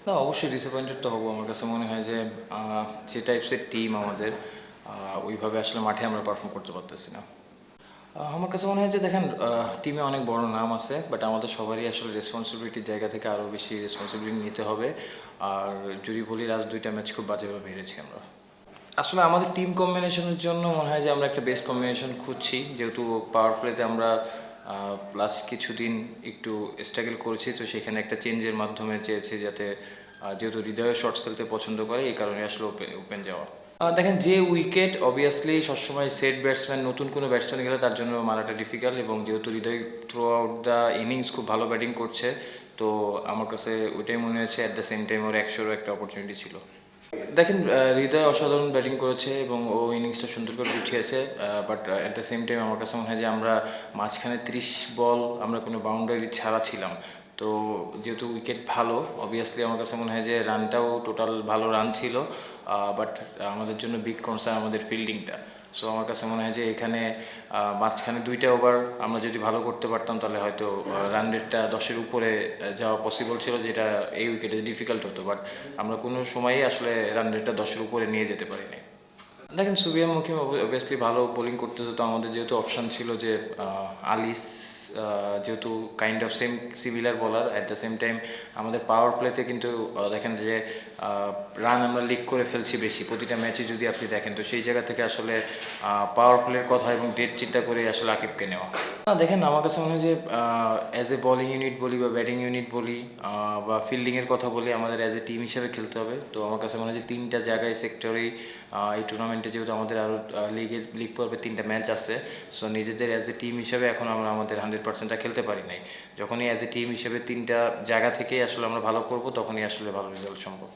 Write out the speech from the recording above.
না, অবশ্যই ডিসঅ্যাপয়েন্টেড তো হবো। আমার কাছে মনে হয় যে যে টাইপসের টিম আমাদের ওইভাবে আসলে মাঠে আমরা পারফর্ম করতে পারতেছি না। আমার কাছে মনে হয় যে দেখেন, টিমে অনেক বড় নাম আছে, বাট আমাদের সবারই আসলে রেসপন্সিবিলিটির জায়গা থেকে আরও বেশি রেসপন্সিবিলিটি নিতে হবে। আর যদি বলি লাস্ট 2টা ম্যাচ খুব বাজেভাবে হেরেছি আমরা। আসলে আমাদের টিম কম্বিনেশনের জন্য মনে হয় যে আমরা একটা বেস্ট কম্বিনেশন খুঁজছি, যেহেতু পাওয়ার প্লেতে আমরা লাস্ট কিছুদিন একটু স্ট্রাগল করেছি, তো সেখানে একটা চেঞ্জের মাধ্যমে চেয়েছি যাতে যেহেতু হৃদয় শর্টস খেলতে পছন্দ করে, এই কারণে আসলে ওপেন যাওয়া। দেখেন, যে উইকেট অবভিয়াসলি সবসময় সেট ব্যাটসম্যান, নতুন কোনো ব্যাটসম্যান গেলে তার জন্য মারাটা ডিফিকাল্ট, এবং যেহেতু হৃদয় থ্রু আউট দ্য ইনিংস খুব ভালো ব্যাটিং করছে, তো আমার কাছে ওইটাই মনে হয়েছে অ্যাট দ্য সেম টাইম ওর 100-ও একটা অপরচুনিটি ছিল। দেখেন, হৃদয় অসাধারণ ব্যাটিং করেছে এবং ও ইনিংসটা সুন্দর করে গুছিয়েছে, but at the same time আমার কাছে মনে হয় যে আমরা মাঝখানে 30 বল আমরা কোনো বাউন্ডারি ছাড়া ছিলাম। তো যেহেতু উইকেট ভালো, অবভিয়াসলি আমার কাছে মনে হয় যে রানটাও টোটাল ভালো রান ছিল, বাট আমাদের জন্য বিগ কনসার্ন আমাদের ফিল্ডিংটা। সো আমার কাছে মনে হয় যে এখানে মাঝখানে 2টা ওভার আমরা যদি ভালো করতে পারতাম, তাহলে হয়তো রান রেটটা 10-এর উপরে যাওয়া পসিবল ছিল, যেটা এই উইকেটে ডিফিকাল্ট হতো, বাট আমরা কোনো সময়ই আসলে রান রেটটা 10-এর উপরে নিয়ে যেতে পারিনি। দেখেন, সুবিয়ান মুখিম অবভিয়াসলি ভালো বোলিং করতেছে, তো আমাদের যেহেতু অপশান ছিল যে আলিস, যেহেতু কাইন্ড অফ সেম সিমিলার বলার, অ্যাট দ্য সেম টাইম আমাদের পাওয়ার প্লেতে কিন্তু দেখেন যে রান আমরা লিক করে ফেলছি বেশি প্রতিটা ম্যাচে যদি আপনি দেখেন, তো সেই জায়গা থেকে আসলে পাওয়ার প্লের কথা এবং ডেট চিন্তা করে আসলে আকিবকে নেওয়া। দেখেন, আমার কাছে মনে হয় যে অ্যাজ এ বোলিং ইউনিট বলি বা ব্যাটিং ইউনিট বলি বা ফিল্ডিংয়ের কথা বলি, আমাদের অ্যাজ এ টিম হিসেবে খেলতে হবে। তো আমার কাছে মনে হয় যে 3টা জায়গায় সেক্টরেই এই টুর্নামেন্টে যেহেতু আমাদের আরও লিগ পর্বে 3টা ম্যাচ আছে, সো নিজেদের অ্যাজ এ টিম হিসেবে এখন আমরা আমাদের 100%টা খেলতে পারি নাই। যখনই অ্যাজ এ টিম হিসেবে 3টা জায়গা থেকেই আসলে আমরা ভালো করব, তখনই আসলে ভালো রেজাল্ট সম্ভব।